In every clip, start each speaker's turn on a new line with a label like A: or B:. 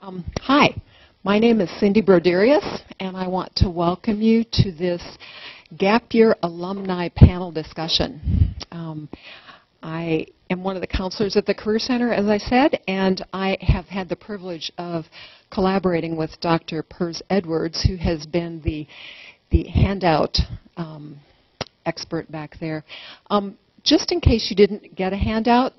A: Hi, my name is Cindy Broderius, and I want to welcome you to this Gap Year Alumni panel discussion. I am one of the counselors at the Career Center, as I said, and I have had the privilege of collaborating with Dr. Pers Edwards, who has been the handout expert back there. Just in case you didn't get a handout,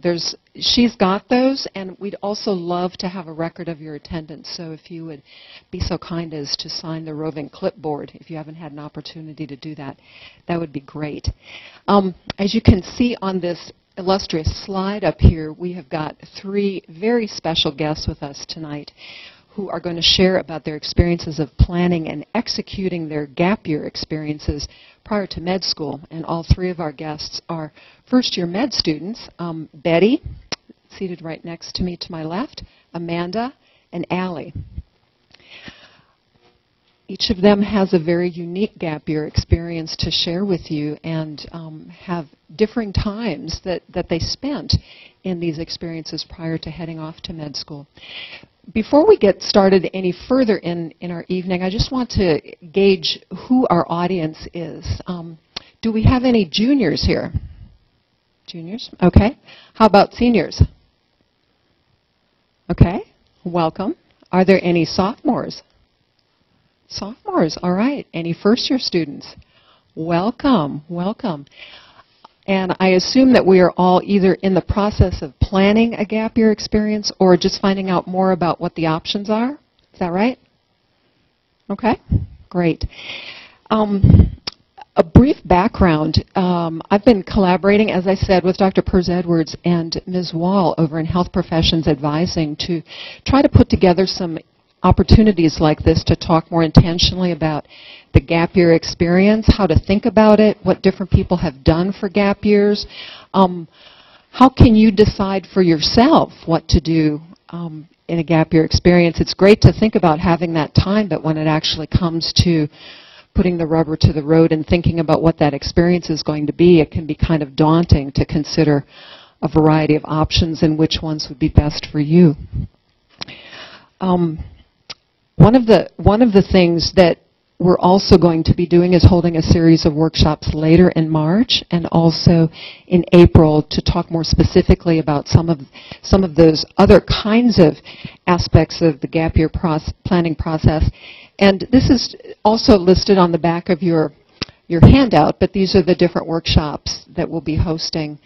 A: she's got those, and we'd also love to have a record of your attendance. So if you would be so kind as to sign the roving clipboard, if you haven't had an opportunity to do that, that would be great. As you can see on this illustrious slide up here, we have got three very special guests with us tonight who are going to share about their experiences of planning and executing their gap year experiences prior to med school. And all three of our guests are first-year med students, Betty, seated right next to me to my left, Amanda, and Allie. Each of them has a very unique gap year experience to share with you and have differing times that they spent in these experiences prior to heading off to med school. Before we get started any further in our evening, I just want to gauge who our audience is. Do we have any juniors here? Juniors? Okay. How about seniors? Okay. Welcome. Are there any sophomores? Sophomores, all right. Any first-year students? Welcome, welcome. And I assume that we are all either in the process of planning a gap year experience or just finding out more about what the options are. Is that right? Okay, great. A brief background. I've been collaborating, as I said, with Dr. Pers Edwards and Ms. Wall over in Health Professions Advising to try to put together some opportunities like this to talk more intentionally about the gap year experience, how to think about it, what different people have done for gap years. How can you decide for yourself what to do in a gap year experience? It's great to think about having that time, but when it actually comes to putting the rubber to the road and thinking about what that experience is going to be, it can be kind of daunting to consider a variety of options and which ones would be best for you. One of the things that we're also going to be doing is holding a series of workshops later in March and also in April to talk more specifically about some of those other kinds of aspects of the gap year planning process. And this is also listed on the back of your handout, but these are the different workshops that we'll be hosting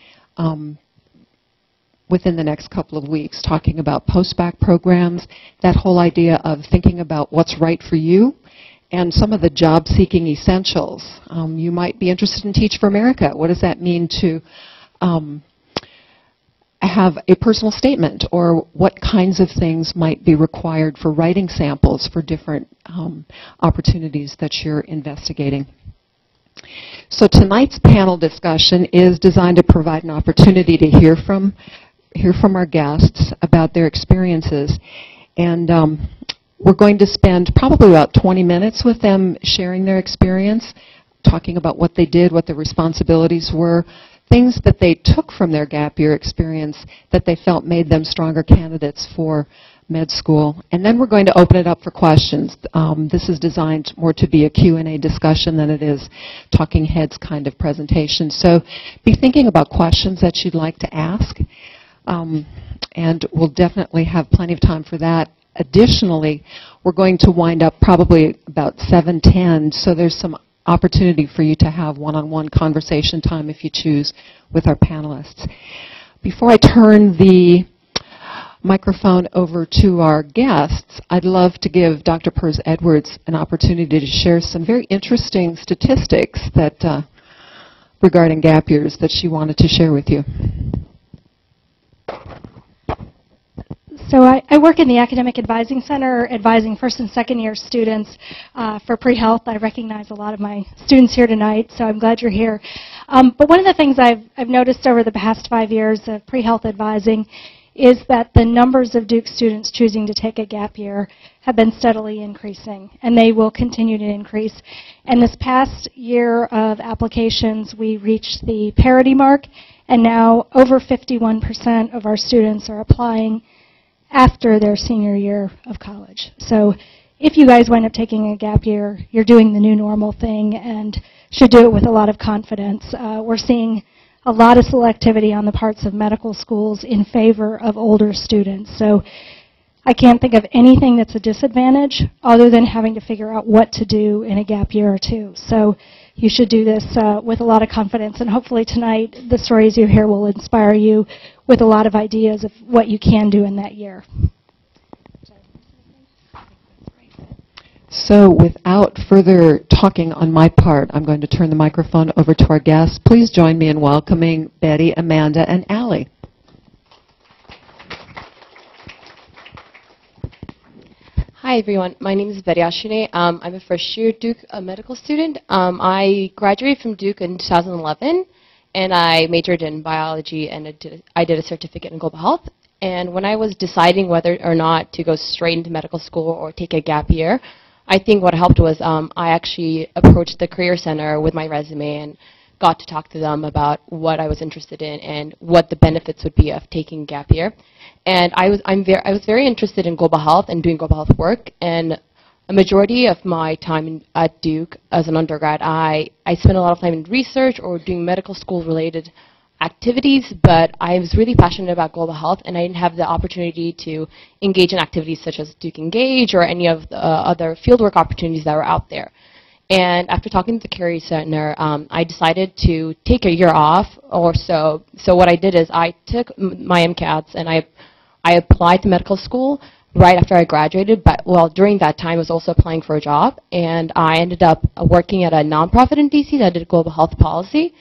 A: within the next couple of weeks, talking about post-bac programs, that whole idea of thinking about what's right for you, and some of the job-seeking essentials. You might be interested in Teach for America. What does that mean to have a personal statement, or what kinds of things might be required for writing samples for different opportunities that you're investigating? So tonight's panel discussion is designed to provide an opportunity to hear from our guests about their experiences. And we're going to spend probably about 20 minutes with them sharing their experience, talking about what they did, what their responsibilities were, things that they took from their gap year experience that they felt made them stronger candidates for med school. And then we're going to open it up for questions. This is designed more to be a Q&A discussion than it is talking heads kind of presentation. So be thinking about questions that you'd like to ask. And we'll definitely have plenty of time for that. Additionally, we're going to wind up probably about 7:10, so there's some opportunity for you to have one-on-one conversation time if you choose with our panelists. Before I turn the microphone over to our guests, I'd love to give Dr. Pers Edwards an opportunity to share some very interesting statistics that regarding gap years that she wanted to share with you.
B: So I work in the Academic Advising Center, advising first and second year students for pre-health. I recognize a lot of my students here tonight, so I'm glad you're here. But one of the things I've noticed over the past 5 years of pre-health advising is that the numbers of Duke students choosing to take a gap year have been steadily increasing, and they will continue to increase. And this past year of applications, we reached the parity mark, and now over 51% of our students are applying after their senior year of college. So if you guys wind up taking a gap year, you're doing the new normal thing and should do it with a lot of confidence. We're seeing a lot of selectivity on the parts of medical schools in favor of older students. So I can't think of anything that's a disadvantage other than having to figure out what to do in a gap year or two. So you should do this with a lot of confidence, and hopefully tonight the stories you hear will inspire you with a lot of ideas of what you can do in that year.
A: So without further talking on my part, I'm going to turn the microphone over to our guests. Please join me in welcoming Betty, Amanda, and Allie.
C: Hi everyone, my name is Betty Ashune. I'm a first-year Duke medical student. I graduated from Duke in 2011, and I majored in biology, and I did a certificate in global health. And when I was deciding whether or not to go straight into medical school or take a gap year, I think what helped was I actually approached the Career Center with my resume and got to talk to them about what I was interested in and what the benefits would be of taking a gap year. And I was very interested in global health and doing global health work. And a majority of my time at Duke as an undergrad, I spent a lot of time in research or doing medical school related activities, but I was really passionate about global health, and I didn't have the opportunity to engage in activities such as Duke Engage or any of the other fieldwork opportunities that were out there. And after talking to the Career Center, I decided to take a year off or so. So what I did is I took my MCATs and I applied to medical school right after I graduated, but well, during that time I was also applying for a job, and I ended up working at a nonprofit in DC that did global health policy.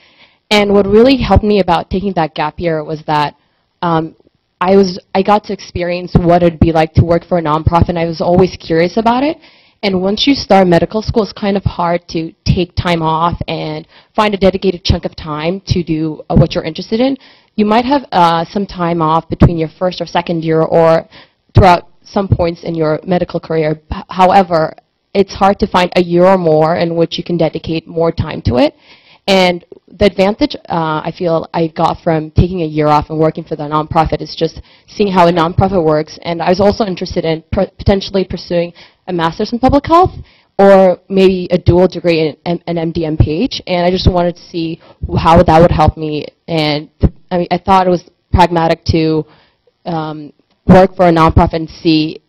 C: And what really helped me about taking that gap year was that I got to experience what it would be like to work for a nonprofit, and I was always curious about it. And once you start medical school, it's kind of hard to take time off and find a dedicated chunk of time to do what you're interested in. You might have some time off between your first or second year or throughout some points in your medical career. However, it's hard to find a year or more in which you can dedicate more time to it. And the advantage I feel I got from taking a year off and working for the nonprofit is just seeing how a nonprofit works. And I was also interested in potentially pursuing a master's in public health or maybe a dual degree in an MD MPH. And I just wanted to see how that would help me. And I mean, I thought it was pragmatic to work for a nonprofit and see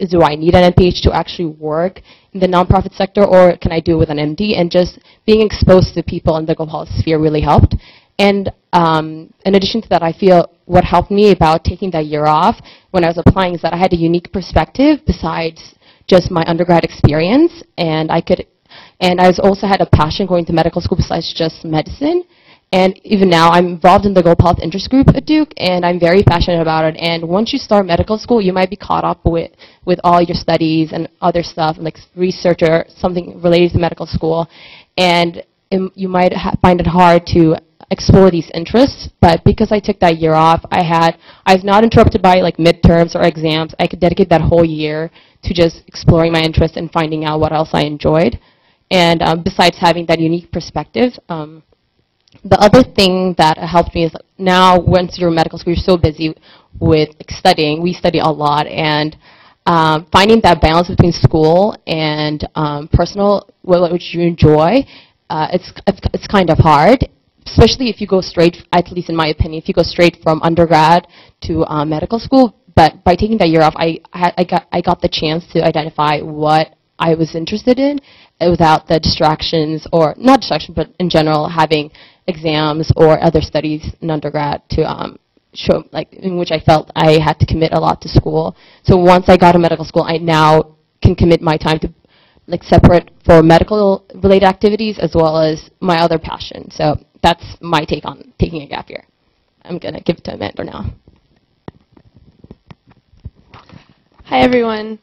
C: do I need an MPH to actually work in the nonprofit sector, or can I do it with an MD? And just being exposed to people in the global health sphere really helped. And in addition to that, I feel what helped me about taking that year off when I was applying is that I had a unique perspective besides just my undergrad experience, and I also had a passion going to medical school besides just medicine. And even now, I'm involved in the global health interest group at Duke, and I'm very passionate about it. And once you start medical school, you might be caught up with all your studies and other stuff, like research or something related to medical school. And you might find it hard to explore these interests. But because I took that year off, I was not interrupted by like midterms or exams. I could dedicate that whole year to just exploring my interests and finding out what else I enjoyed. And besides having that unique perspective, the other thing that helped me is now once you're in medical school, you're so busy with studying. We study a lot, and finding that balance between school and personal, which you enjoy, it's kind of hard, especially if you go straight, at least in my opinion, if you go straight from undergrad to medical school. But by taking that year off, I got the chance to identify what I was interested in without the distractions, or not distractions, but in general having exams or other studies in undergrad to show, like, in which I felt I had to commit a lot to school. So once I got to medical school, I now can commit my time to like separate for medical related activities as well as my other passion. So that's my take on taking a gap year. I'm going to give it to Amanda now.
D: Hi everyone.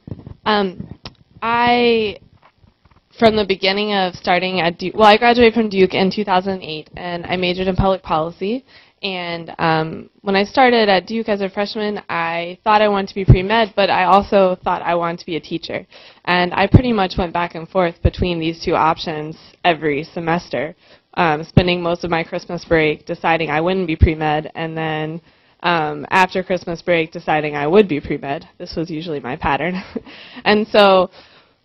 D: From the beginning of starting at Duke, well, I graduated from Duke in 2008, and I majored in public policy. And when I started at Duke as a freshman, I thought I wanted to be pre-med, but I also thought I wanted to be a teacher. And I pretty much went back and forth between these two options every semester, spending most of my Christmas break deciding I wouldn't be pre-med, and then after Christmas break deciding I would be pre-med. This was usually my pattern. And so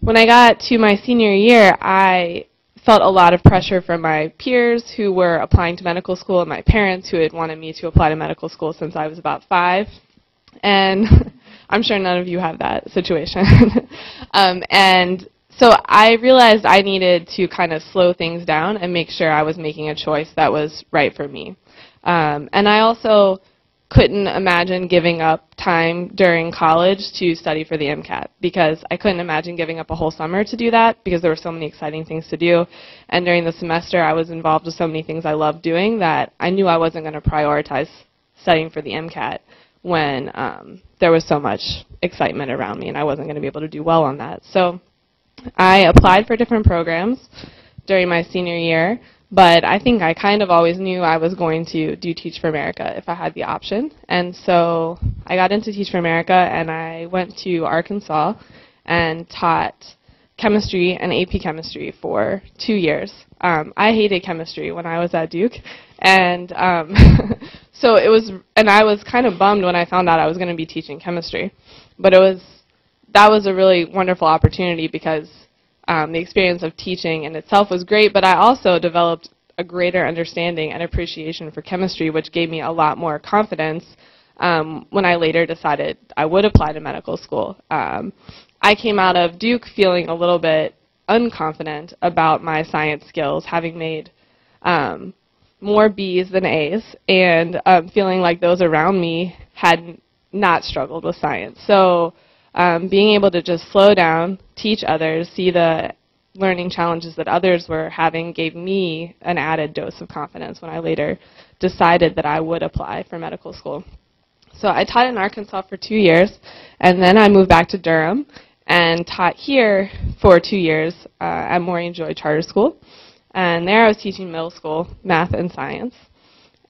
D: when I got to my senior year, I felt a lot of pressure from my peers who were applying to medical school and my parents who had wanted me to apply to medical school since I was about 5. And I'm sure none of you have that situation. And so I realized I needed to kind of slow things down and make sure I was making a choice that was right for me. And I also couldn't imagine giving up time during college to study for the MCAT because I couldn't imagine giving up a whole summer to do that because there were so many exciting things to do. And during the semester, I was involved with so many things I loved doing that I knew I wasn't going to prioritize studying for the MCAT when there was so much excitement around me and I wasn't going to be able to do well on that. So I applied for different programs during my senior year, but I think I kind of always knew I was going to do Teach for America if I had the option. And so I got into Teach for America and I went to Arkansas and taught chemistry and AP chemistry for 2 years. I hated chemistry when I was at Duke, and so it was, and I was kind of bummed when I found out I was going to be teaching chemistry. But that was a really wonderful opportunity because the experience of teaching in itself was great, but I also developed a greater understanding and appreciation for chemistry, which gave me a lot more confidence when I later decided I would apply to medical school. I came out of Duke feeling a little bit unconfident about my science skills, having made more B's than A's, and feeling like those around me had not struggled with science. So being able to just slow down, teach others, see the learning challenges that others were having gave me an added dose of confidence when I later decided that I would apply for medical school. So I taught in Arkansas for 2 years, and then I moved back to Durham and taught here for 2 years at Maureen Joy Charter School. And there I was teaching middle school math and science.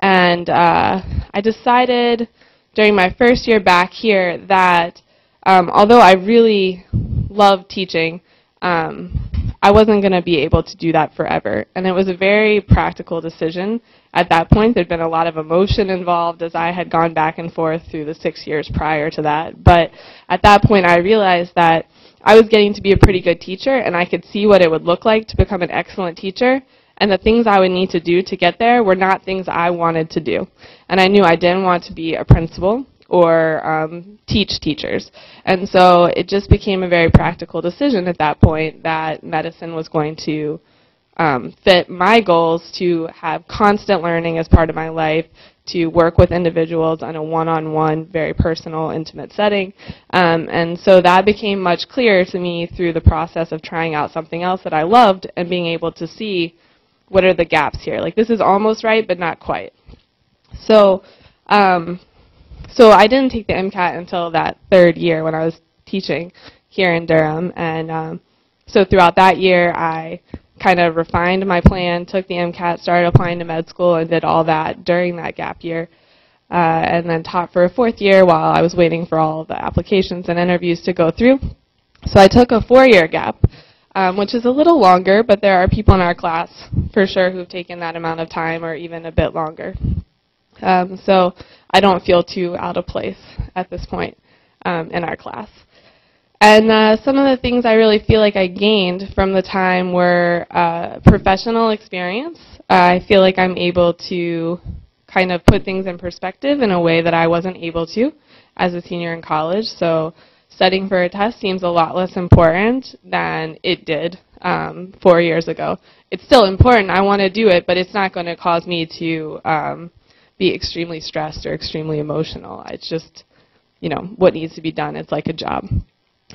D: And I decided during my first year back here that although I really loved teaching, I wasn't going to be able to do that forever. And it was a very practical decision. At that point, there'd been a lot of emotion involved as I had gone back and forth through the 6 years prior to that. But at that point, I realized that I was getting to be a pretty good teacher, and I could see what it would look like to become an excellent teacher. And the things I would need to do to get there were not things I wanted to do. And I knew I didn't want to be a principal or teach teachers. And so it just became a very practical decision at that point that medicine was going to fit my goals to have constant learning as part of my life, to work with individuals on a one-on-one, very personal, intimate setting. And so that became much clearer to me through the process of trying out something else that I loved and being able to see what are the gaps here. Like, this is almost right, but not quite. So so I didn't take the MCAT until that 3rd year when I was teaching here in Durham. And so throughout that year, I kind of refined my plan, took the MCAT, started applying to med school, and did all that during that gap year. And then taught for a 4th year while I was waiting for all the applications and interviews to go through. So I took a 4-year gap, which is a little longer, but there are people in our class for sure who've taken that amount of time or even a bit longer. So I don't feel too out of place at this point in our class. And some of the things I really feel like I gained from the time were professional experience. I feel like I'm able to kind of put things in perspective in a way that I wasn't able to as a senior in college. So studying for a test seems a lot less important than it did 4 years ago. It's still important. I want to do it, but it's not going to cause me to be extremely stressed or extremely emotional. It's just, you know, what needs to be done. It's like a job.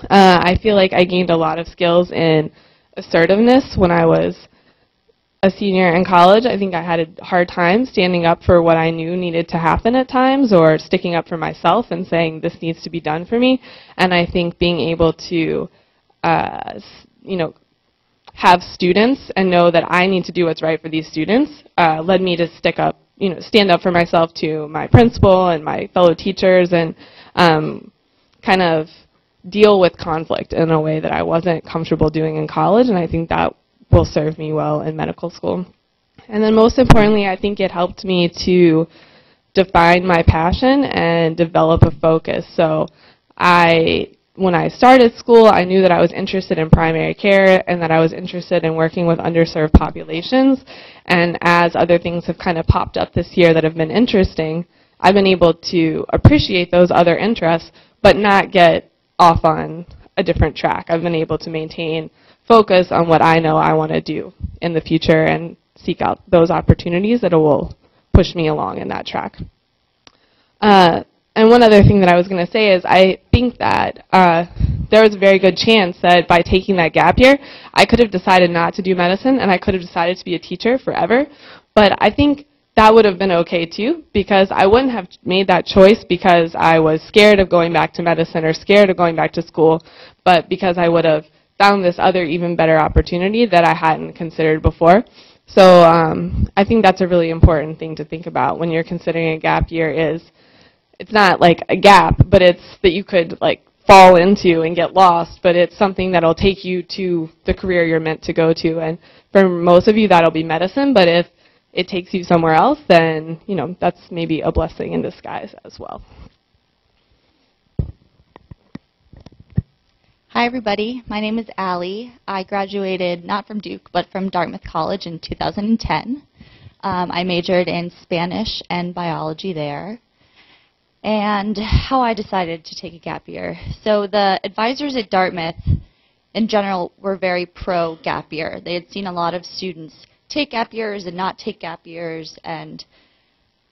D: I feel like I gained a lot of skills in assertiveness when I was a senior in college. I think I had a hard time standing up for what I knew needed to happen at times, or sticking up for myself and saying this needs to be done for me. And I think being able to, you know, have students and know that I need to do what's right for these students led me to stick up, you know, stand up for myself to my principal and my fellow teachers, and kind of deal with conflict in a way that I wasn't comfortable doing in college, and I think that will serve me well in medical school. And then most importantly, I think it helped me to define my passion and develop a focus. So when I started school, I knew that I was interested in primary care and that I was interested in working with underserved populations. And as other things have kind of popped up this year that have been interesting, I've been able to appreciate those other interests, but not get off on a different track. I've been able to maintain focus on what I know I want to do in the future and seek out those opportunities that will push me along in that track. And one other thing that I was going to say is I think that there was a very good chance that by taking that gap year, I could have decided not to do medicine and I could have decided to be a teacher forever. But I think that would have been okay too, because I wouldn't have made that choice because I was scared of going back to medicine or scared of going back to school, but because I would have found this other even better opportunity that I hadn't considered before. So I think that's a really important thing to think about when you're considering a gap year. Is it's not like a gap, but it's that you could like fall into and get lost, but it's something that'll take you to the career you're meant to go to. And for most of you, that'll be medicine, but if it takes you somewhere else, then, you know, that's maybe a blessing in disguise as well.
E: Hi, everybody. My name is Allie. I graduated not from Duke, but from Dartmouth College in 2010. I majored in Spanish and biology there. And how I decided to take a gap year. So the advisors at Dartmouth, in general, were very pro gap year. They had seen a lot of students take gap years and not take gap years, and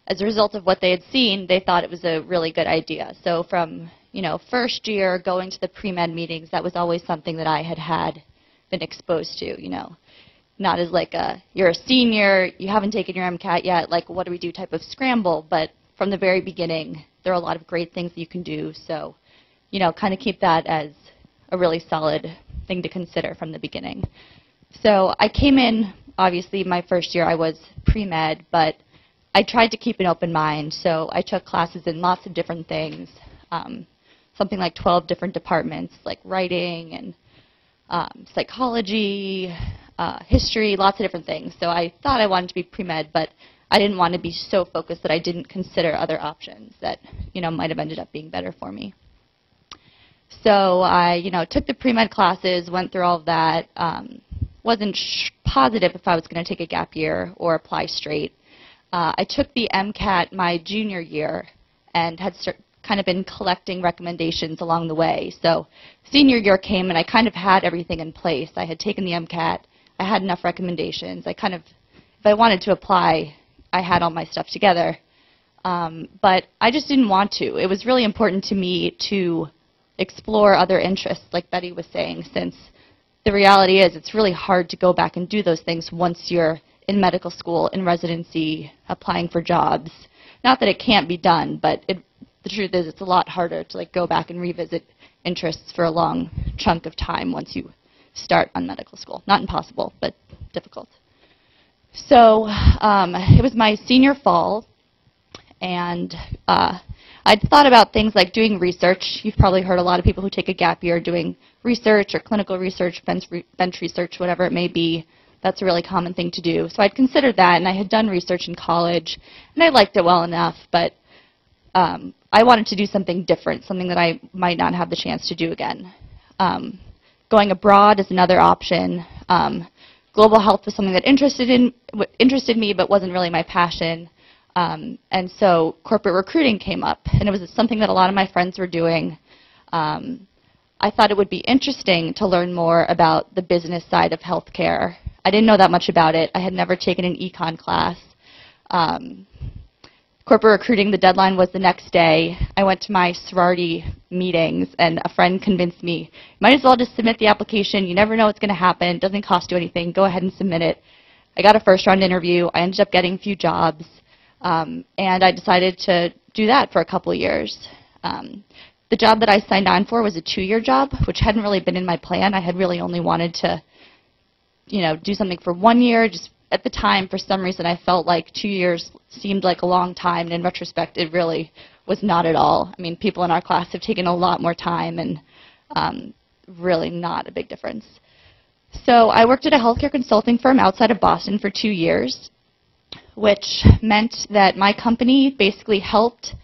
E: as a result of what they had seen, they thought it was a really good idea. So from, you know, first year going to the pre-med meetings, that was always something that I had been exposed to, you know. Not as like you're a senior, you haven't taken your MCAT yet, like what do we do type of scramble, but from the very beginning, there are a lot of great things that you can do. So, you know, kind of keep that as a really solid thing to consider from the beginning. So I came in, obviously, my first year I was pre-med, but I tried to keep an open mind. So I took classes in lots of different things, something like 12 different departments, like writing and psychology, history, lots of different things. So I thought I wanted to be pre-med, but I didn't want to be so focused that I didn't consider other options that, you know, might have ended up being better for me. So I, you know, took the pre-med classes, went through all of that, wasn't positive if I was going to take a gap year or apply straight. I took the MCAT my junior year and had kind of been collecting recommendations along the way. So senior year came and I kind of had everything in place. I had taken the MCAT. I had enough recommendations. I kind of, if I wanted to apply, I had all my stuff together. But I just didn't want to. It was really important to me to explore other interests, like Betty was saying, since the reality is it's really hard to go back and do those things once you're in medical school, in residency, applying for jobs. Not that it can't be done, but the truth is it's a lot harder to like go back and revisit interests for a long chunk of time once you start on medical school. Not impossible, but difficult. So it was my senior fall, and I'd thought about things like doing research. You've probably heard a lot of people who take a gap year doing research or clinical research, bench research, whatever it may be. That's a really common thing to do. So I'd considered that, and I had done research in college, and I liked it well enough, but I wanted to do something different, something that I might not have the chance to do again. Going abroad is another option. Global health was something that interested me, but wasn't really my passion. And so corporate recruiting came up, and it was something that a lot of my friends were doing. I thought it would be interesting to learn more about the business side of healthcare. I didn't know that much about it. I had never taken an econ class. Corporate recruiting, the deadline was the next day. I went to my sorority meetings, and a friend convinced me, might as well just submit the application. You never know what's going to happen. It doesn't cost you anything. Go ahead and submit it. I got a first-round interview. I ended up getting a few jobs, and I decided to do that for a couple of years. The job that I signed on for was a 2-year job, which hadn't really been in my plan. I had really only wanted to, you know, do something for 1 year. Just at the time, for some reason, I felt like 2 years seemed like a long time, and in retrospect, it really was not at all. I mean, people in our class have taken a lot more time, and really not a big difference. So I worked at a healthcare consulting firm outside of Boston for 2 years, which meant that my company basically helped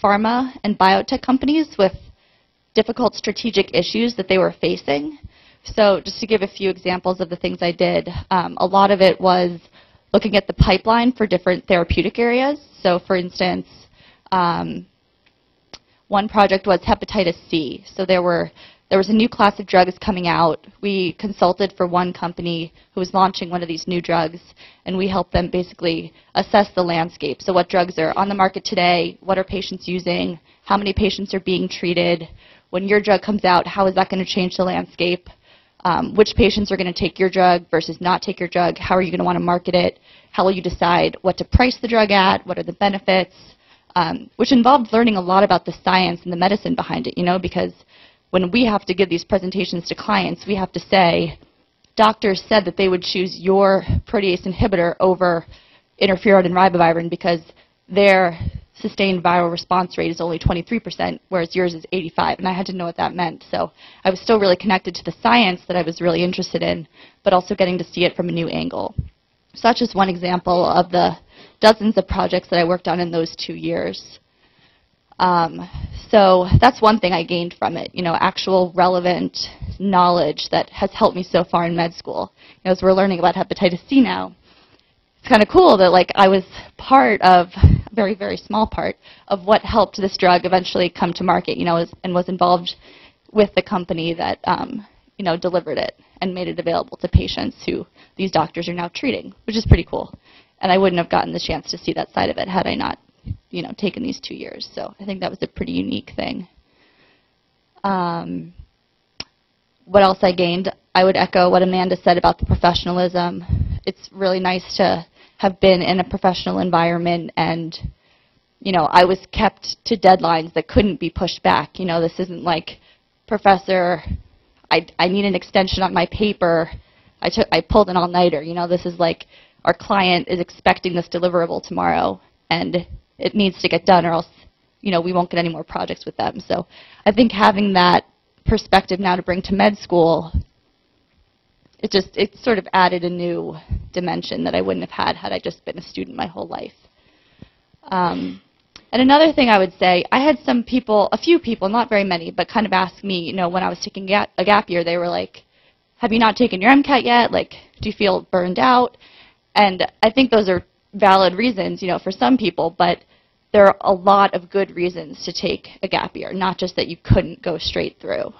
E: pharma and biotech companies with difficult strategic issues that they were facing. So just to give a few examples of the things I did, a lot of it was looking at the pipeline for different therapeutic areas. So for instance, one project was hepatitis C. So there was a new class of drugs coming out. We consulted for one company who was launching one of these new drugs, and we helped them basically assess the landscape. So what drugs are on the market today, what are patients using, how many patients are being treated, when your drug comes out, how is that going to change the landscape, which patients are going to take your drug versus not take your drug, how are you going to want to market it, how will you decide what to price the drug at, what are the benefits, which involved learning a lot about the science and the medicine behind it, because when we have to give these presentations to clients, we have to say, doctors said that they would choose your protease inhibitor over interferon and ribavirin because their sustained viral response rate is only 23%, whereas yours is 85%, and I had to know what that meant. So I was still really connected to the science that I was really interested in, but also getting to see it from a new angle. So that's just one example of the dozens of projects that I worked on in those 2 years. So that's one thing I gained from it, actual relevant knowledge that has helped me so far in med school. As we're learning about hepatitis C now, it's kind of cool that I was part of, a very, very small part, of what helped this drug eventually come to market, and was involved with the company that, delivered it and made it available to patients who these doctors are now treating, which is pretty cool. And I wouldn't have gotten the chance to see that side of it had I not taken these 2 years. So I think that was a pretty unique thing. What else I gained? I would echo what Amanda said about the professionalism. It's really nice to have been in a professional environment, and I was kept to deadlines that couldn't be pushed back. This isn't like, professor, I need an extension on my paper. I pulled an all-nighter. This is like, our client is expecting this deliverable tomorrow, and it needs to get done, or else we won't get any more projects with them. So I think having that perspective now to bring to med school, it sort of added a new dimension that I wouldn't have had I just been a student my whole life. And another thing I would say, I had a few people, not very many, but kind of ask me, when I was taking a gap year, they were like, have you not taken your MCAT yet? Do you feel burned out? And I think those are valid reasons, for some people, but there are a lot of good reasons to take a gap year, not just that you couldn't go straight through.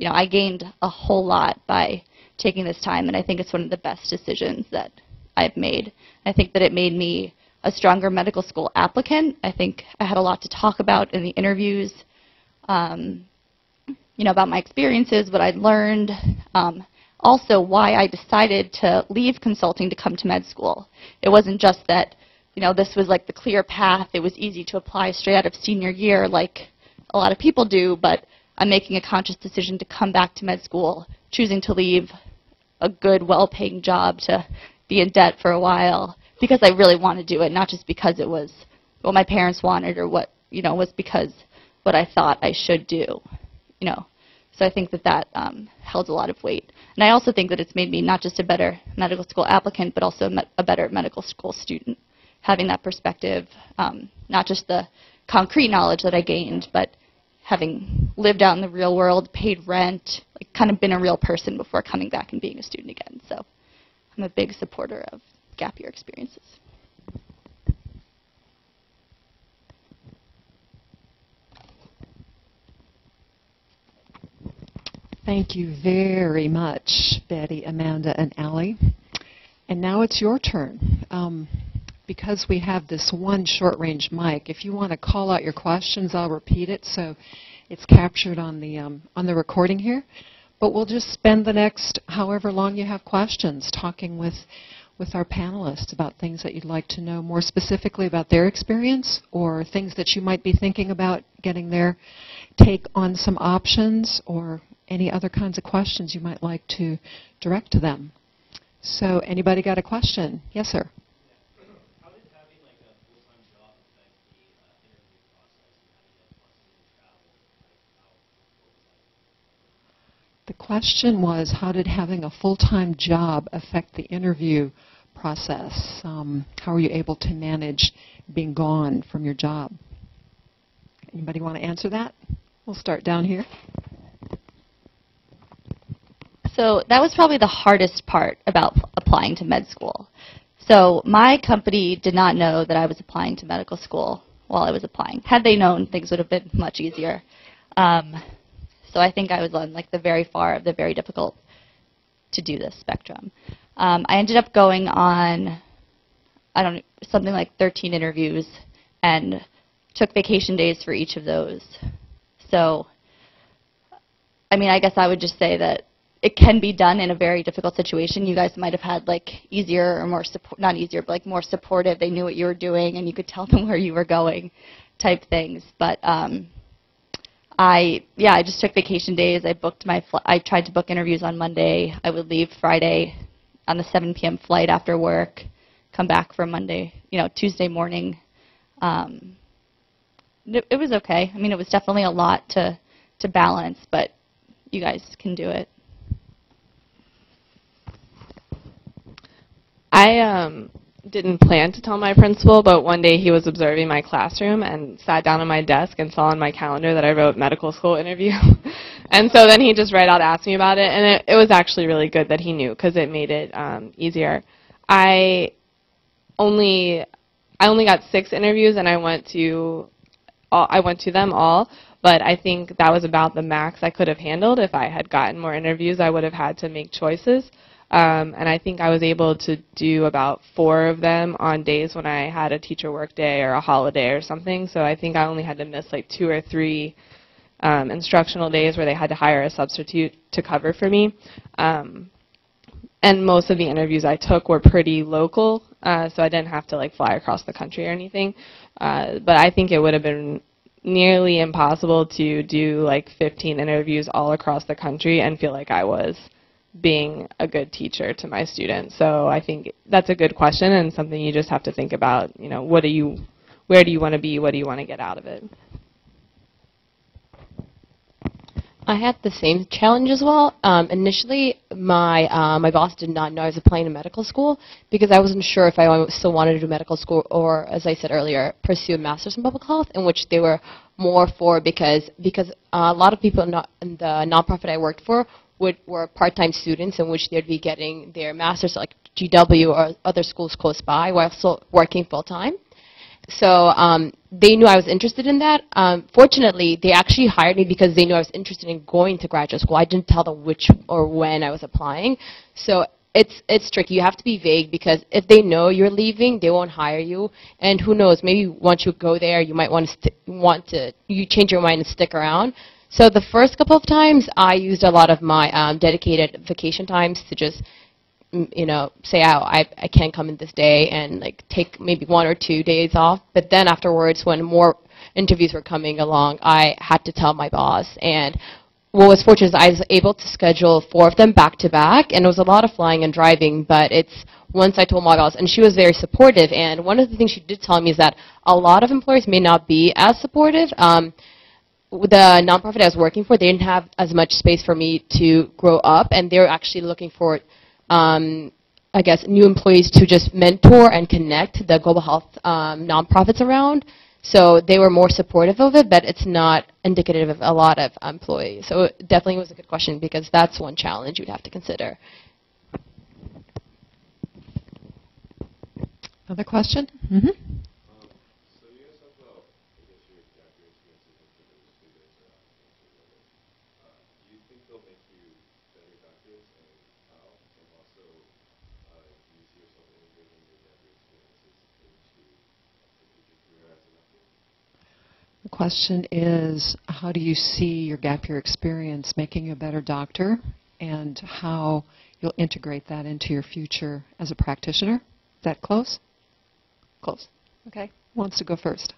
E: I gained a whole lot by taking this time, and I think it's one of the best decisions that I've made. I think that it made me a stronger medical school applicant. I think I had a lot to talk about in the interviews, about my experiences, what I'd learned, also why I decided to leave consulting to come to med school. It wasn't just that, this was like the clear path. It was easy to apply straight out of senior year like a lot of people do, but I'm making a conscious decision to come back to med school, choosing to leave a good, well-paying job to be in debt for a while because I really want to do it, not just because it was what my parents wanted or what, was because what I thought I should do, So I think that held a lot of weight. And I also think that it's made me not just a better medical school applicant, but also a better medical school student, having that perspective, not just the concrete knowledge that I gained, but having lived out in the real world, paid rent, kind of been a real person before coming back and being a student again. So I'm a big supporter of gap year experiences.
A: Thank you very much, Betty, Amanda, and Allie. And now it's your turn. Because we have this one short-range mic, if you want to call out your questions, I'll repeat it so it's captured on the recording here. But we'll just spend the next however long you have questions talking with our panelists about things that you'd like to know more specifically about their experience or things that you might be thinking about getting their take on some options or any other kinds of questions you might like to direct to them. So anybody got a question? Yes, sir.
F: How did having a full-time job affect the interview process and having constantly travel?
A: The question was, how did having a full-time job affect the interview process? How are you able to manage being gone from your job? Anybody want to answer that? We'll start down here.
E: So that was probably the hardest part about applying to med school. So my company did not know that I was applying to medical school while I was applying. Had they known, things would have been much easier. So I think I was on like the very far of the very difficult to do this spectrum. I ended up going on, something like 13 interviews and took vacation days for each of those. So, I mean, I guess I would just say that it can be done in a very difficult situation. You guys might have had like easier or more support, not easier, but like more supportive. They knew what you were doing and you could tell them where you were going type things. But I just took vacation days. I tried to book interviews on Monday. I would leave Friday on the 7 p.m. flight after work, come back for Monday, Tuesday morning. It was okay. I mean, it was definitely a lot to balance, but you guys can do it.
D: I didn't plan to tell my principal, but one day he was observing my classroom and sat down at my desk and saw on my calendar that I wrote medical school interview. And so then he just right out asked me about it, and it was actually really good that he knew because it made it easier. I only got 6 interviews, and I went to them all, but I think that was about the max I could have handled. If I had gotten more interviews, I would have had to make choices. And I think I was able to do about 4 of them on days when I had a teacher work day or a holiday or something. So I think I only had to miss like 2 or 3 instructional days where they had to hire a substitute to cover for me. And most of the interviews I took were pretty local, so I didn't have to like fly across the country or anything. But I think it would have been nearly impossible to do like 15 interviews all across the country and feel like I was being a good teacher to my students. So I think that's a good question and something you just have to think about, where do you want to be, what do you want to get out of it?
C: I had the same challenge as well. Initially, my boss did not know I was applying to medical school because I wasn't sure if I still wanted to do medical school or, as I said earlier, pursue a master's in public health, in which they were more for because a lot of people in the nonprofit I worked for were part-time students, in which they'd be getting their master's at like GW or other schools close by while still working full-time. So they knew I was interested in that. Fortunately, they actually hired me because they knew I was interested in going to graduate school. I didn't tell them which or when I was applying. So it's tricky. You have to be vague because if they know you're leaving, they won't hire you. And who knows, maybe once you go there, you might you change your mind and stick around. So the first couple of times, I used a lot of my dedicated vacation times to just say, I can't come in this day and like take maybe 1 or 2 days off. But then afterwards, when more interviews were coming along, I had to tell my boss. And what was fortunate is I was able to schedule 4 of them back to back, and it was a lot of flying and driving. But once I told my boss, and she was very supportive. And one of the things she did tell me is that a lot of employers may not be as supportive. The nonprofit I was working for, they didn't have as much space for me to grow up, and they were actually looking for I guess, new employees to just mentor and connect the global health nonprofits around. So they were more supportive of it, but it's not indicative of a lot of employees. So it definitely was a good question because that's one challenge you'd have to consider.
A: Another question? Mm-hmm. The question is, how do you see your gap year experience making you a better doctor, and how you'll integrate that into your future as a practitioner? Is that close? Close. Okay. Who wants to go first?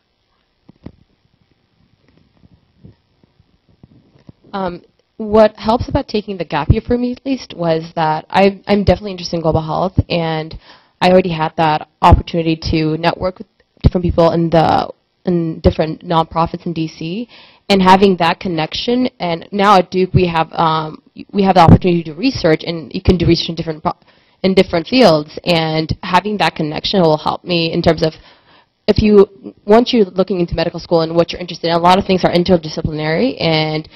C: What helps about taking the gap year for me, at least, was that I'm definitely interested in global health, and I already had that opportunity to network with different people in different nonprofits in DC, and having that connection. And now at Duke we have the opportunity to do research, and you can do research in different in different fields, and having that connection will help me in terms of once you're looking into medical school and what you're interested in, a lot of things are interdisciplinary, and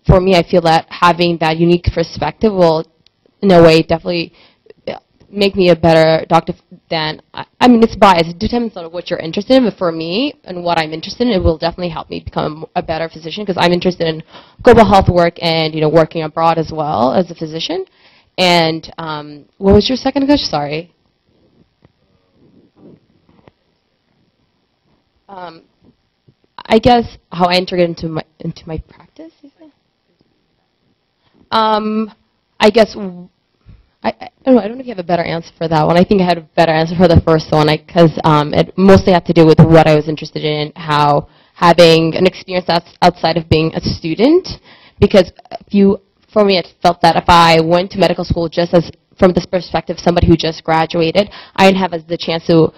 C: for me, I feel that having that unique perspective will, in a way, definitely make me a better doctor than, I mean, it's biased. It depends on what you're interested in, but for me and what I'm interested in, it will definitely help me become a better physician because I'm interested in global health work and, working abroad as well as a physician. And what was your second question? Sorry. I guess how I integrate into my practice. I guess I don't know. I don't know if you have a better answer for that one. I think I had a better answer for the first one because it mostly had to do with what I was interested in, how having an experience that's outside of being a student. Because for me, it felt that if I went to medical school just as from this perspective, somebody who just graduated, I didn't have the chance to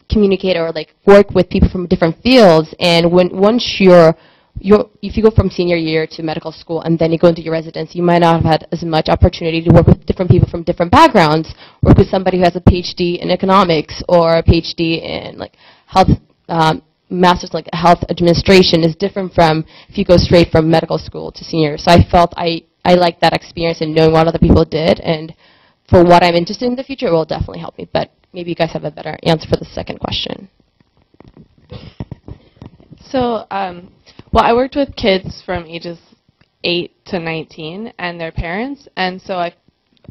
C: communicate or work with people from different fields. And once if you go from senior year to medical school and then you go into your residency, you might not have had as much opportunity to work with different people from different backgrounds, work with somebody who has a PhD in economics or a PhD in health, master's health administration is different from if you go straight from medical school to senior. So I felt I liked that experience and knowing what other people did, and for what I'm interested in the future, it will definitely help me. But maybe you guys have a better answer for the second question.
D: So, well, I worked with kids from ages 8 to 19 and their parents, and so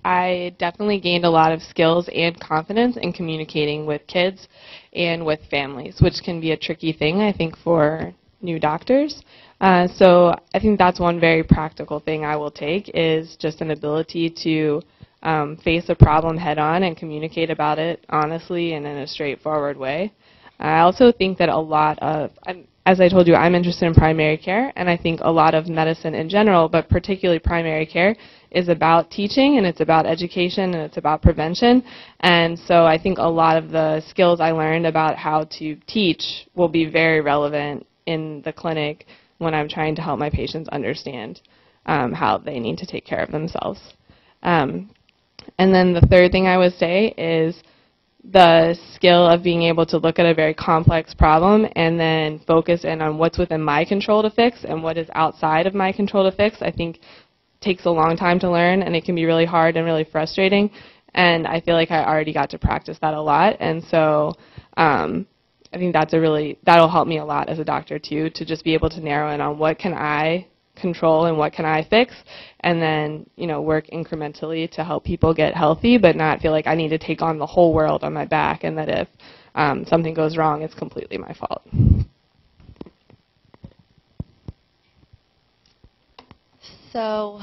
D: I definitely gained a lot of skills and confidence in communicating with kids and with families, which can be a tricky thing, I think, for new doctors. So I think that's one very practical thing I will take is just an ability to face a problem head on and communicate about it honestly and in a straightforward way. I also think that a lot of, as I told you, I'm interested in primary care, and I think a lot of medicine in general, but particularly primary care, is about teaching, and it's about education, and it's about prevention. And so I think a lot of the skills I learned about how to teach will be very relevant in the clinic when I'm trying to help my patients understand how they need to take care of themselves. And then the third thing I would say is the skill of being able to look at a very complex problem and then focus in on what's within my control to fix and what is outside of my control to fix, I think takes a long time to learn, and it can be really hard and really frustrating. And I feel like I already got to practice that a lot. And so I think that'll help me a lot as a doctor too, to just be able to narrow in on what can I control and what can I fix, and then work incrementally to help people get healthy, but not feel like I need to take on the whole world on my back, and that if something goes wrong, it's completely my fault.
E: So,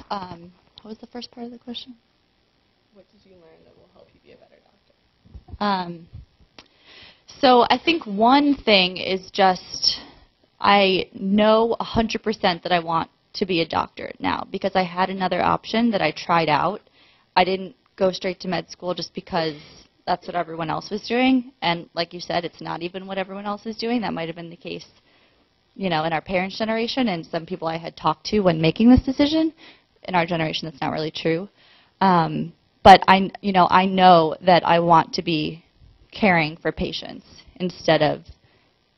E: what was the first part of the question?
C: What did you learn that will help you be a better doctor?
E: So I think one thing is just I know 100% that I want to be a doctor now because I had another option that I tried out. I didn't go straight to med school just because that's what everyone else was doing. And like you said, it's not even what everyone else is doing. That might have been the case, in our parents' generation and some people I had talked to when making this decision. In our generation, that's not really true. But I know that I want to be caring for patients instead of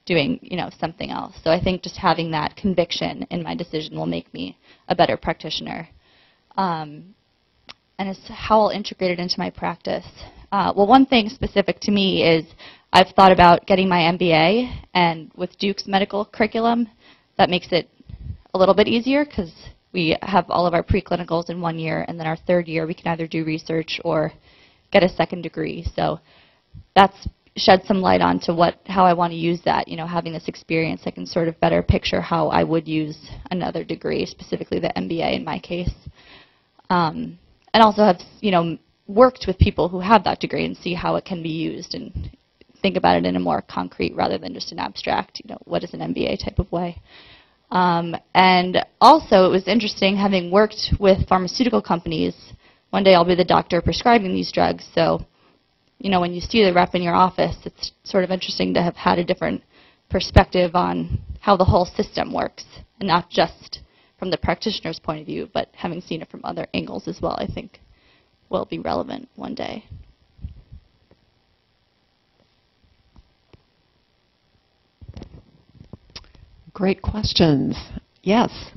E: doing, something else. So I think just having that conviction in my decision will make me a better practitioner. And it's how I'll integrate it into my practice. Well, one thing specific to me is I've thought about getting my MBA, and with Duke's medical curriculum, that makes it a little bit easier because we have all of our preclinicals in 1 year, and then our third year we can either do research or get a second degree. So that's shed some light onto how I want to use that. Having this experience, I can sort of better picture how I would use another degree, specifically the MBA in my case. And also have, worked with people who have that degree and see how it can be used and think about it in a more concrete rather than just an abstract, what is an MBA type of way. And also it was interesting having worked with pharmaceutical companies. One day I'll be the doctor prescribing these drugs, so when you see the rep in your office, it's sort of interesting to have had a different perspective on how the whole system works, and not just from the practitioner's point of view, but having seen it from other angles as well, I think will be relevant one day.
A: Great questions. Yes.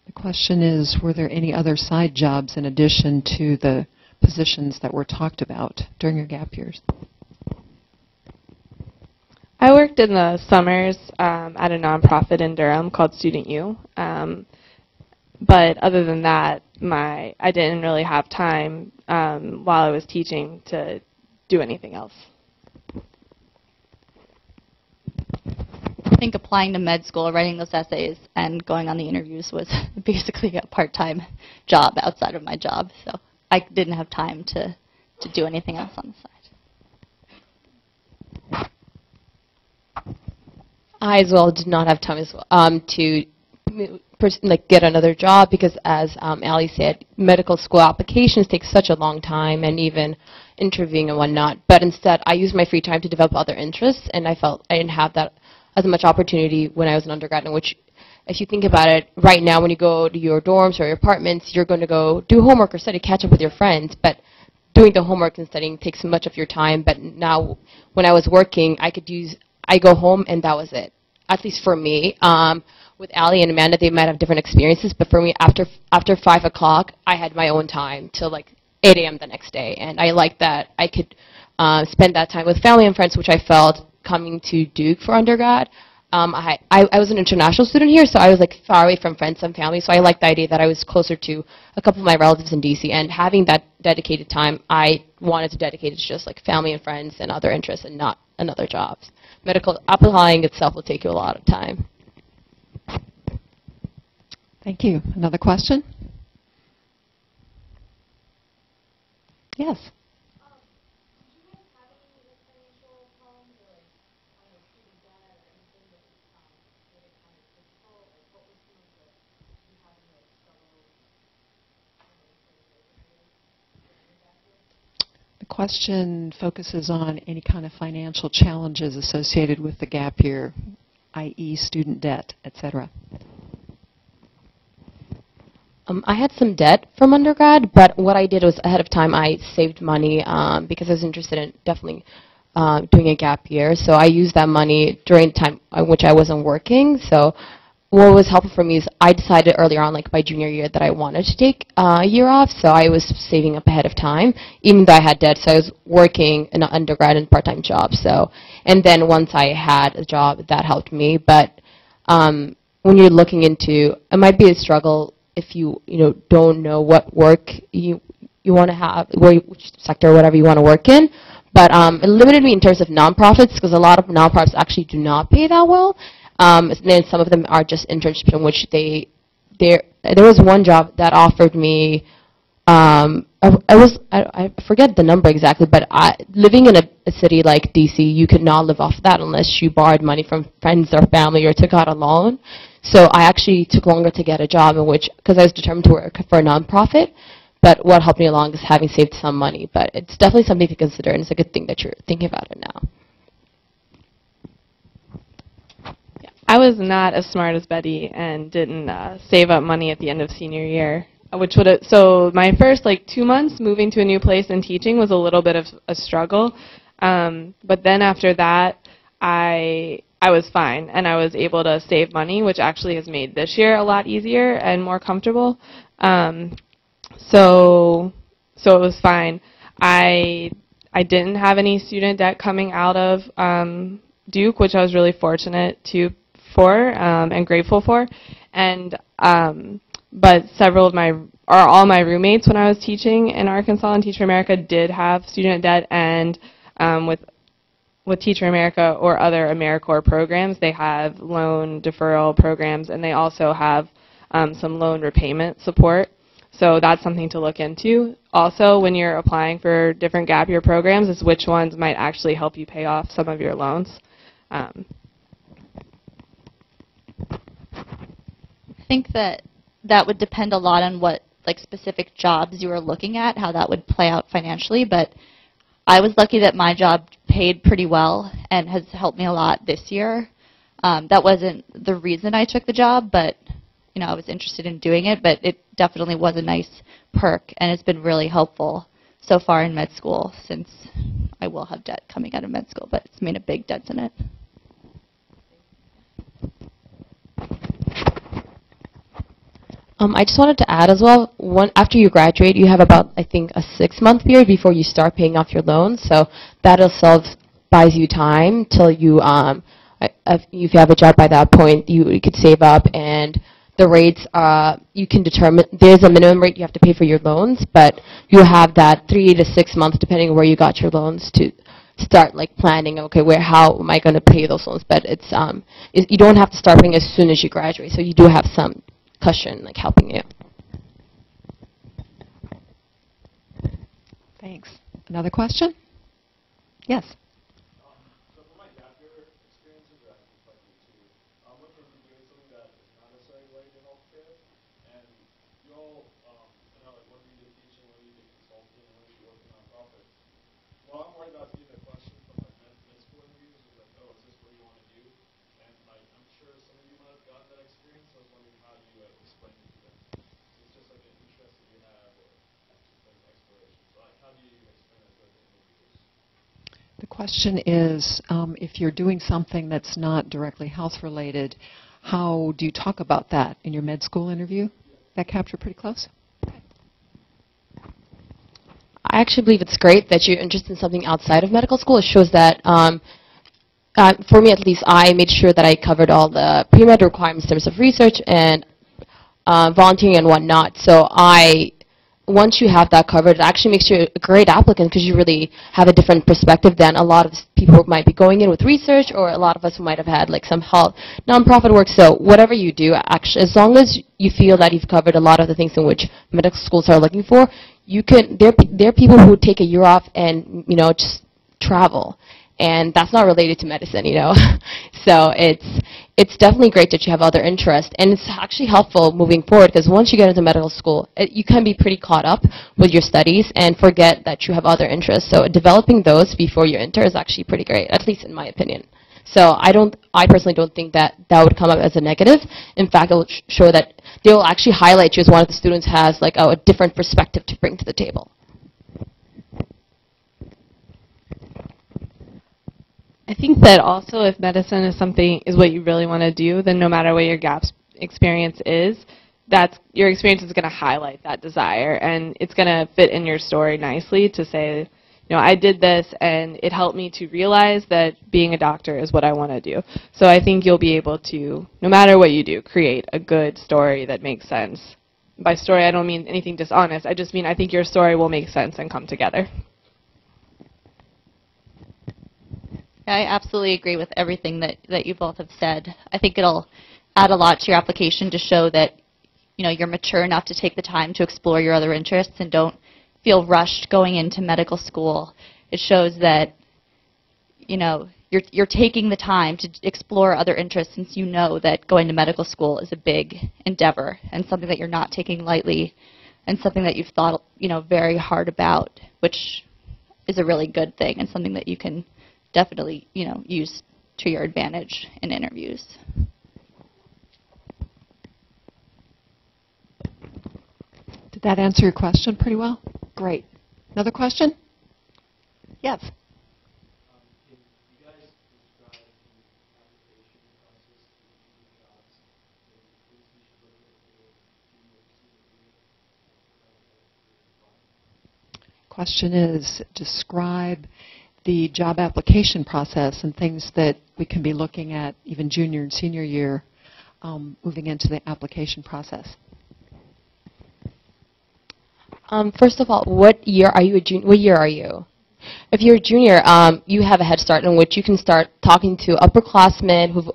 A: The question is, were there any other side jobs in addition to the positions that were talked about during your gap years?
D: I worked in the summers at a nonprofit in Durham called Student U. But other than that, I didn't really have time while I was teaching to do anything else.
E: I think applying to med school, writing those essays, and going on the interviews was basically a part-time job outside of my job. So I didn't have time to do anything else on the side.
C: I as well did not have time as well, to get another job because, as Ali said, medical school applications take such a long time, and even interviewing and whatnot. But instead, I used my free time to develop other interests, and I felt I didn't have that as much opportunity when I was an undergrad, in which, if you think about it, right now when you go to your dorms or your apartments, you're going to go do homework or study, catch up with your friends, but doing the homework and studying takes much of your time. But now, when I was working, I go home and that was it, at least for me. With Ali and Amanda, they might have different experiences, but for me, after 5 o'clock, I had my own time till like 8 a.m. the next day, and I liked that I could spend that time with family and friends, which I felt coming to Duke for undergrad. I was an international student here, so I was like far away from friends and family, so I liked the idea that I was closer to a couple of my relatives in DC, and having that dedicated time, I wanted to dedicate it to just like family and friends and other interests and not another jobs. Medical applying itself will take you a lot of time.
A: Thank you. Another question? Yes. The question focuses on any kind of financial challenges associated with the gap year, i.e. student debt, etc.
C: I had some debt from undergrad, but what I did was ahead of time I saved money because I was interested in definitely doing a gap year. So I used that money during the time in which I wasn't working. So what was helpful for me is I decided earlier on, like my junior year, that I wanted to take a year off. So I was saving up ahead of time, even though I had debt. So I was working in an undergrad and part-time job. So, and then once I had a job, that helped me. But when you're looking into, it might be a struggle if you don't know what work you want to have, which sector or whatever you want to work in. But it limited me in terms of nonprofits because a lot of nonprofits actually do not pay that well. Then some of them are just internships in which there was one job that offered me, I forget the number exactly, but living in a city like DC, you could not live off that unless you borrowed money from friends or family or took out a loan. So I actually took longer to get a job in which, because I was determined to work for a nonprofit, but what helped me along is having saved some money. But it's definitely something to consider, and it's a good thing that you're thinking about it now.
D: I was not as smart as Betty and didn't save up money at the end of senior year, so my first 2 months moving to a new place and teaching was a little bit of a struggle. But then after that, I was fine, and I was able to save money, which actually has made this year a lot easier and more comfortable. So it was fine. I didn't have any student debt coming out of Duke, which I was really fortunate for and grateful for. And but all my roommates when I was teaching in Arkansas and Teach for America did have student debt, and with Teach for America or other AmeriCorps programs, they have loan deferral programs, and they also have some loan repayment support. So that's something to look into. Also, when you're applying for different gap year programs, is which ones might actually help you pay off some of your loans.
E: I think that would depend a lot on what specific jobs you were looking at, how that would play out financially. But I was lucky that my job paid pretty well and has helped me a lot this year. That wasn't the reason I took the job, but I was interested in doing it, but it definitely was a nice perk, and it's been really helpful so far in med school, since I will have debt coming out of med school, but it's made a big dent in it.
C: I just wanted to add as well, after you graduate, you have about, I think, a 6-month period before you start paying off your loans. So that itself buys you time till you, if you have a job by that point, you could save up, and the rates, you can determine, there's a minimum rate you have to pay for your loans, but you have that 3 to 6 months, depending on where you got your loans, to start like planning, okay, how am I going to pay those loans? But it's, you don't have to start paying as soon as you graduate, so you do have some cushion like helping you.
A: Thanks. Another question? Yes.
G: So for my gap year experiences, I can quite good too. I went from doing something that is not necessarily related to healthcare, and you all, I know, like, when you did teaching, when you did consulting, when you work in nonprofits. Well, I'm worried about getting a question from like med school interviews, is like, oh, is this what you want to do? And like, I'm sure some of you might have gotten that experience. So I was wondering how you explain it to them. It's just like an interest that you have, or like exploration. So like, how do you explain it to the interviewers?
A: The question is, if you're doing something that's not directly health related, how do you talk about that in your med school interview? That capture pretty close?
C: I actually believe it's great that you're interested in something outside of medical school. It shows that, for me at least, I made sure that I covered all the pre-med requirements in terms of research and volunteering and whatnot. So once you have that covered, it actually makes you a great applicant, because you really have a different perspective than a lot of people who might be going in with research, or a lot of us who might have had like some health nonprofit work. So whatever you do, actually, as long as you feel that you've covered a lot of the things in which medical schools are looking for, you can. There are people who take a year off and just travel, and that's not related to medicine, So it's definitely great that you have other interests, and it's actually helpful moving forward, because once you get into medical school, you can be pretty caught up with your studies and forget that you have other interests. So developing those before you enter is actually pretty great, at least in my opinion. So I personally don't think that would come up as a negative. In fact, it will show that they will actually highlight you as one of the students has like a different perspective to bring to the table.
D: I think that also, if medicine is what you really want to do, then no matter what your GAPS experience is, your experience is going to highlight that desire, and it's going to fit in your story nicely to say, I did this and it helped me to realize that being a doctor is what I want to do. So I think you'll be able to, no matter what you do, create a good story that makes sense. By story, I don't mean anything dishonest. I just mean I think your story will make sense and come together.
E: I absolutely agree with everything that you both have said. I think it'll add a lot to your application to show that you're mature enough to take the time to explore your other interests and don't feel rushed going into medical school. It shows that you're taking the time to explore other interests, since you know that going to medical school is a big endeavor and something that you're not taking lightly, and something that you've thought very hard about, which is a really good thing and something that you can definitely, use to your advantage in interviews.
A: Did that answer your question pretty well? Great. Another question? Yes.
F: Can you guys describe the application process to the jobs? Maybe things we should look at for junior and senior year?
A: Question is, describe the job application process and things that we can be looking at even junior and senior year moving into the application process.
C: First of all, what year are you? What year are you? If you're a junior, you have a head start in which you can start talking to upperclassmen who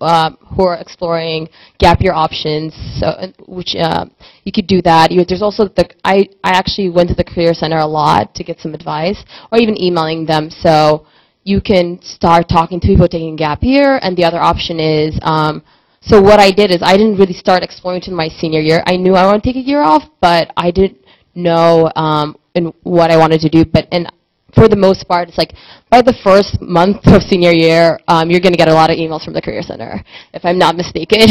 C: are exploring gap year options. So, which you could do that. There's also I actually went to the Career Center a lot to get some advice, or even emailing them. So you can start talking to people taking gap year. And the other option is, so what I did is I didn't really start exploring to my senior year. I knew I wanted to take a year off, but I didn't know in what I wanted to do. But for the most part, it's like by the first month of senior year, you're going to get a lot of emails from the Career Center, if I'm not mistaken.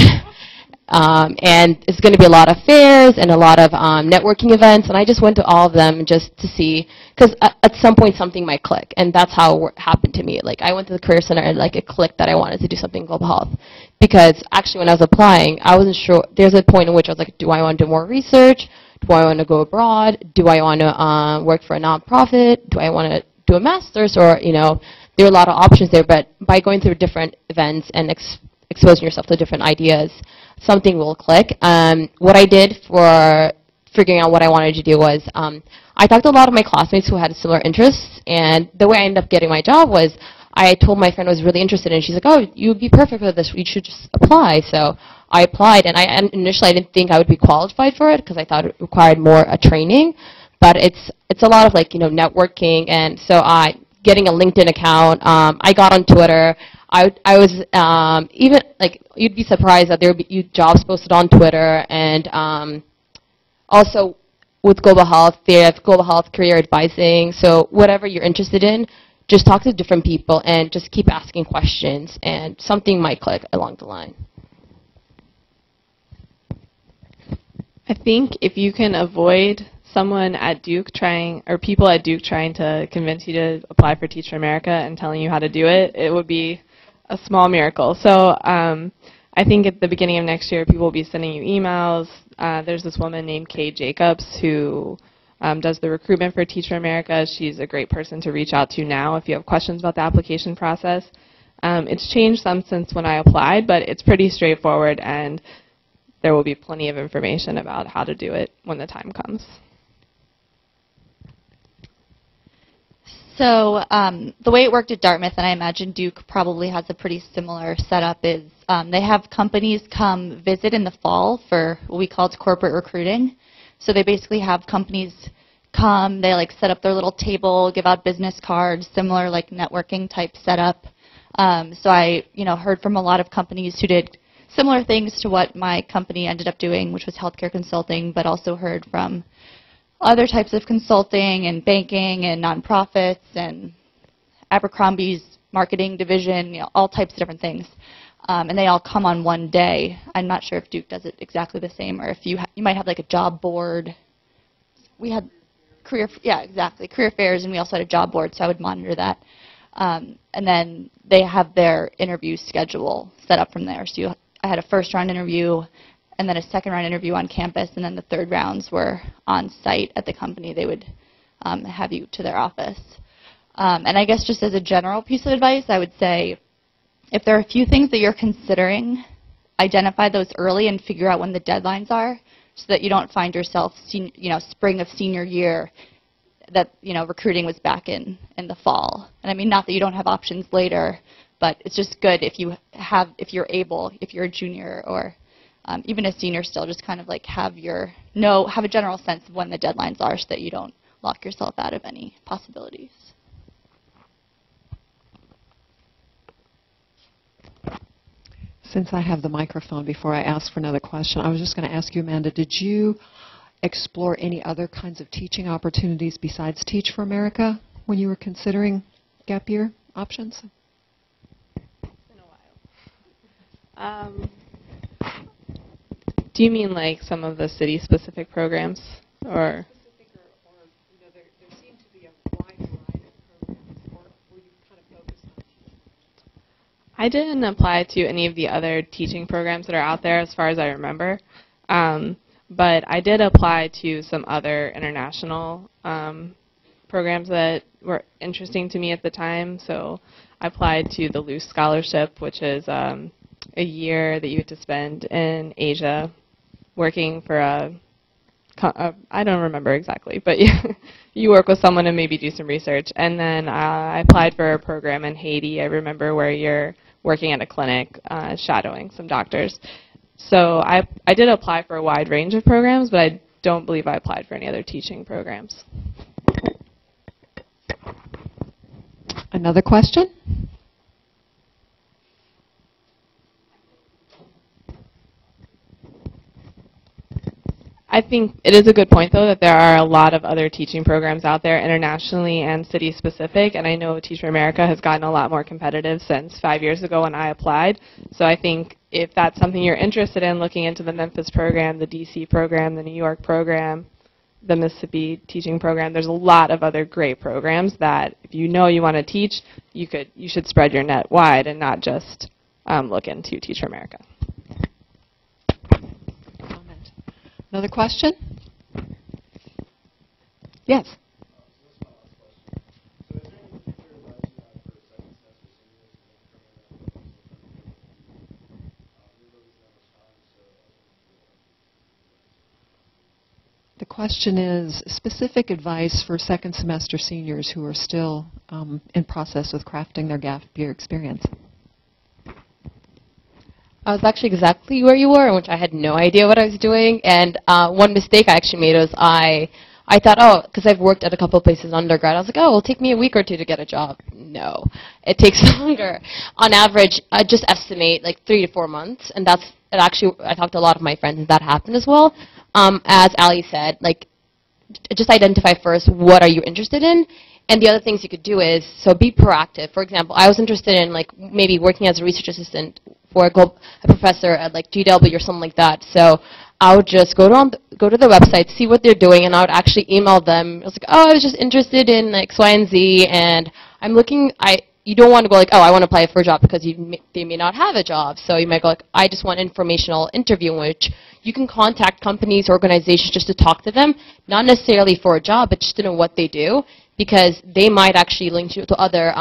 C: And it's going to be a lot of fairs and a lot of networking events, and I just went to all of them just to see, because at some point something might click, and that's how it happened to me. Like, I went to the Career Center and like it clicked that I wanted to do something in global health, because actually when I was applying, I wasn't sure. There's a point in which I was like, do I want to do more research? Do I want to go abroad? Do I want to work for a nonprofit? Do I want to do a master's? Or, there are a lot of options there, but by going through different events and exposing yourself to different ideas, something will click. What I did for figuring out what I wanted to do was I talked to a lot of my classmates who had similar interests, and the way I ended up getting my job was I told my friend I was really interested, and she's like, oh, you'd be perfect for this. You should just apply. So I applied, and initially I didn't think I would be qualified for it because I thought it required more training. But it's a lot of networking, and so getting a LinkedIn account. I got on Twitter. I was even you'd be surprised that there would be jobs posted on Twitter, and also with global health, they have global health career advising. So whatever you're interested in, just talk to different people and just keep asking questions, and something might click along the line.
D: I think if you can avoid someone at Duke or people at Duke trying to convince you to apply for Teach for America and telling you how to do it, it would be a small miracle. So I think at the beginning of next year, people will be sending you emails. There's this woman named Kay Jacobs who does the recruitment for Teach for America. She's a great person to reach out to now if you have questions about the application process. It's changed some since when I applied, but it's pretty straightforward, and there will be plenty of information about how to do it when the time comes.
E: So the way it worked at Dartmouth, and I imagine Duke probably has a pretty similar setup, is they have companies come visit in the fall for what we call corporate recruiting. So they basically have companies come, they set up their little table, give out business cards, similar networking type setup. So I heard from a lot of companies who did similar things to what my company ended up doing, which was healthcare consulting, but also heard from other types of consulting and banking and nonprofits and Abercrombie's marketing division, all types of different things. And they all come on one day. I'm not sure if Duke does it exactly the same, or if you might have a job board. We had career fairs, and we also had a job board, so I would monitor that. And then they have their interview schedule set up from there. So I had a first round interview, and then a second round interview on campus, and then the third rounds were on site at the company. They would have you to their office. And I guess just as a general piece of advice, I would say if there are a few things that you're considering, identify those early and figure out when the deadlines are, so that you don't find yourself, spring of senior year, that recruiting was back in the fall. And I mean, not that you don't have options later, but it's just good if you're able, if you're a junior or even a senior still, just kind of have a general sense of when the deadlines are, so that you don't lock yourself out of any possibilities.
A: Since I have the microphone, before I ask for another question, I was just going to ask you, Amanda, did you explore any other kinds of teaching opportunities besides Teach for America when you were considering gap year options?
D: It's been a while. Do you mean some of the city-specific programs, or?
A: Specific, or there seemed to be a wide variety of programs, or were you kind of focused on teaching?
D: I didn't apply to any of the other teaching programs that are out there, as far as I remember. But I did apply to some other international programs that were interesting to me at the time. So I applied to the Luce Scholarship, which is a year that you get to spend in Asia working for I don't remember exactly, but you work with someone and maybe do some research. And then I applied for a program in Haiti, I remember, where you're working at a clinic shadowing some doctors. So I did apply for a wide range of programs, but I don't believe I applied for any other teaching programs.
A: Another question?
D: I think it is a good point, though, that there are a lot of other teaching programs out there internationally and city-specific, and I know Teach for America has gotten a lot more competitive since 5 years ago when I applied. So I think if that's something you're interested in, looking into the Memphis program, the DC program, the New York program, the Mississippi teaching program, there's a lot of other great programs that if you know you want to teach, you should spread your net wide and not just look into Teach for America.
A: Another question? Yes. The question is specific advice for second semester seniors who are still in process with crafting their gap year experience.
C: I was actually exactly where you were, in which I had no idea what I was doing. And one mistake I actually made was I thought, oh, because I've worked at a couple of places in undergrad, I was like, oh, it'll take me a week or two to get a job. No, it takes longer. On average, I just estimate like 3 to 4 months, and that's it. Actually, I talked to a lot of my friends, and that happened as well. As Ali said, like, just identify first what are you interested in. And the other things you could do is, so be proactive. For example, I was interested in like maybe working as a research assistant for a professor at like GW or something like that. So I would just go to the website, see what they're doing, and I would actually email them. I was like, oh, I was just interested in like X, Y, and Z, and I'm looking. You don't want to go like, oh, I want to apply for a job because they may not have a job. So you might go like, I just want an informational interview in which you can contact companies, organizations just to talk to them, not necessarily for a job, but just to know what they do, because they might actually link you to other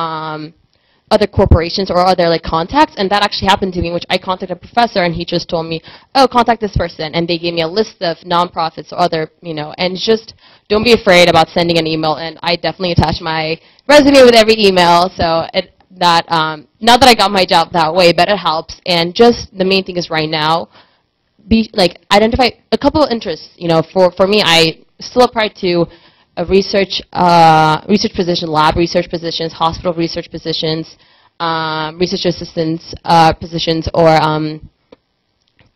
C: corporations or other like contacts. And that actually happened to me, in which I contacted a professor and he just told me, oh, contact this person, and they gave me a list of nonprofits or other, and just don't be afraid about sending an email. And I definitely attach my resume with every email, so not that I got my job that way, but it helps. And just the main thing is right now, identify a couple of interests. For me, I still apply to a research position, lab research positions, hospital research positions, research assistants positions, or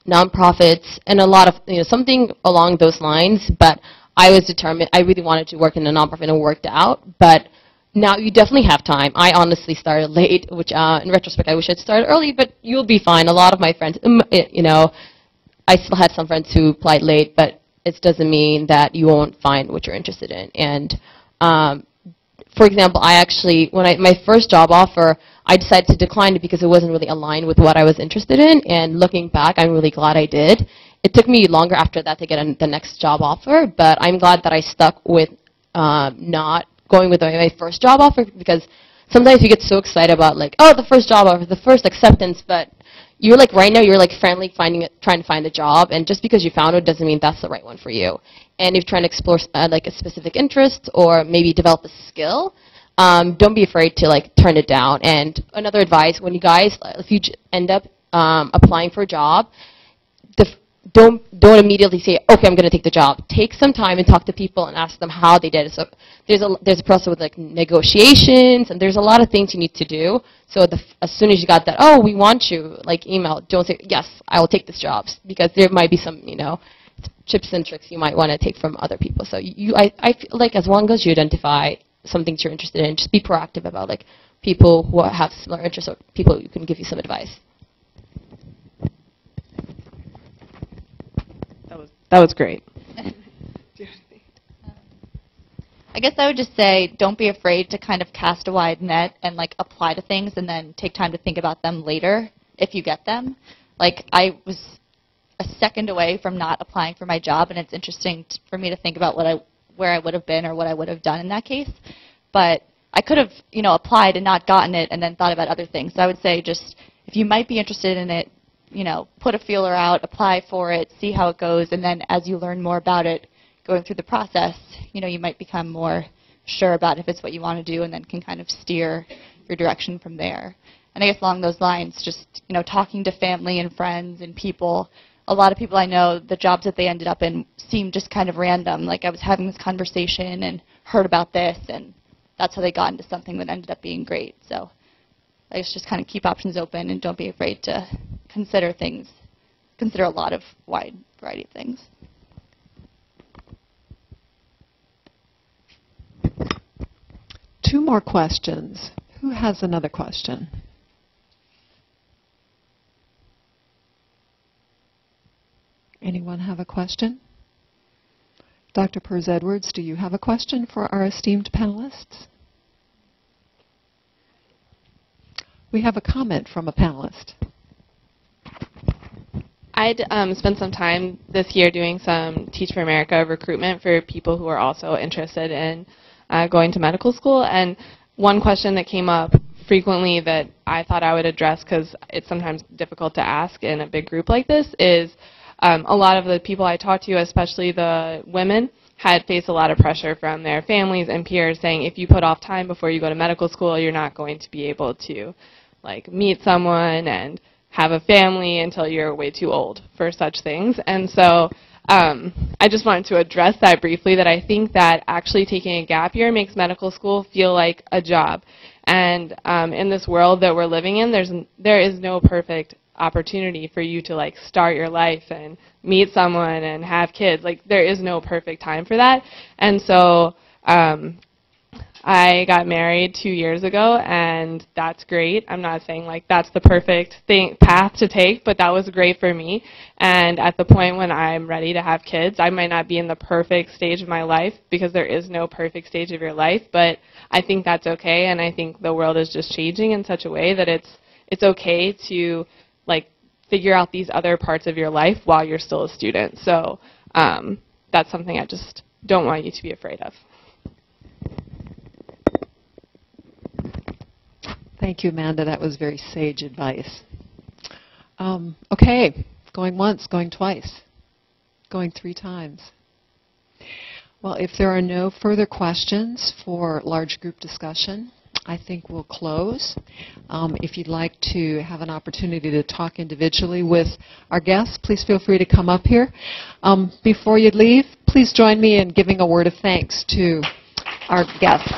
C: nonprofits, and a lot of something along those lines. But I was determined. I really wanted to work in a nonprofit, and it worked out. But now you definitely have time. I honestly started late, which in retrospect I wish I'd started early. But you'll be fine. A lot of my friends, I still had some friends who applied late, but it doesn't mean that you won't find what you're interested in. And for example, my first job offer, I decided to decline it because it wasn't really aligned with what I was interested in. And looking back, I'm really glad I did. It took me longer after that to get the next job offer, but I'm glad that I stuck with not going with my first job offer, because sometimes you get so excited about like, oh, the first job offer, the first acceptance, but you're like right now you're like frantically trying to find a job, and just because you found it doesn't mean that's the right one for you. And if you're trying to explore like a specific interest or maybe develop a skill, don't be afraid to like turn it down. And another advice, when you guys, if you end up applying for a job, don't immediately say, okay, I'm going to take the job. Take some time and talk to people and ask them how they did it. So there's a process with like negotiations, and there's a lot of things you need to do. So as soon as you got that, oh, we want you, like email. Don't say, yes, I will take this job, because there might be some tips and tricks you might want to take from other people. So I feel like as long as you identify some things you're interested in, just be proactive about like people who have similar interests or people who can give you some advice.
D: That was great.
E: I guess I would just say don't be afraid to kind of cast a wide net and like apply to things and then take time to think about them later if you get them. Like I was a second away from not applying for my job, and it's interesting for me to think about where I would have been or what I would have done in that case. But I could have applied and not gotten it and then thought about other things. So I would say just if you might be interested in it, put a feeler out, apply for it, see how it goes, and then as you learn more about it, going through the process, you might become more sure about if it's what you want to do, and then can kind of steer your direction from there. And I guess along those lines, just, talking to family and friends and people. A lot of people I know, the jobs that they ended up in seemed just kind of random. Like I was having this conversation and heard about this, and that's how they got into something that ended up being great. So I guess just kind of keep options open and don't be afraid to consider a lot of wide variety of things.
A: 2 more questions. Who has another question? Anyone have a question? Dr. Pers-Edwards, do you have a question for our esteemed panelists? We have a comment from a panelist.
D: I'd spent some time this year doing some Teach for America recruitment for people who are also interested in going to medical school. And one question that came up frequently that I thought I would address, because it's sometimes difficult to ask in a big group like this, is a lot of the people I talked to, especially the women, had faced a lot of pressure from their families and peers saying, if you put off time before you go to medical school, you're not going to be able to meet someone and have a family until you're way too old for such things. And so I just wanted to address that briefly, that I think that actually taking a gap year makes medical school feel like a job. And in this world that we're living in, there is no perfect opportunity for you to start your life and meet someone and have kids. There is no perfect time for that. And so I got married 2 years ago, and that's great. I'm not saying that's the perfect path to take, but that was great for me. And at the point when I'm ready to have kids, I might not be in the perfect stage of my life, because there is no perfect stage of your life, but I think that's okay. And I think the world is just changing in such a way that it's okay to figure out these other parts of your life while you're still a student. So that's something I just don't want you to be afraid of.
A: Thank you, Amanda. That was very sage advice. Okay, going once, going twice, going 3 times. Well, if there are no further questions for large group discussion, I think we'll close. If you'd like to have an opportunity to talk individually with our guests, please feel free to come up here. Before you leave, please join me in giving a word of thanks to our guests.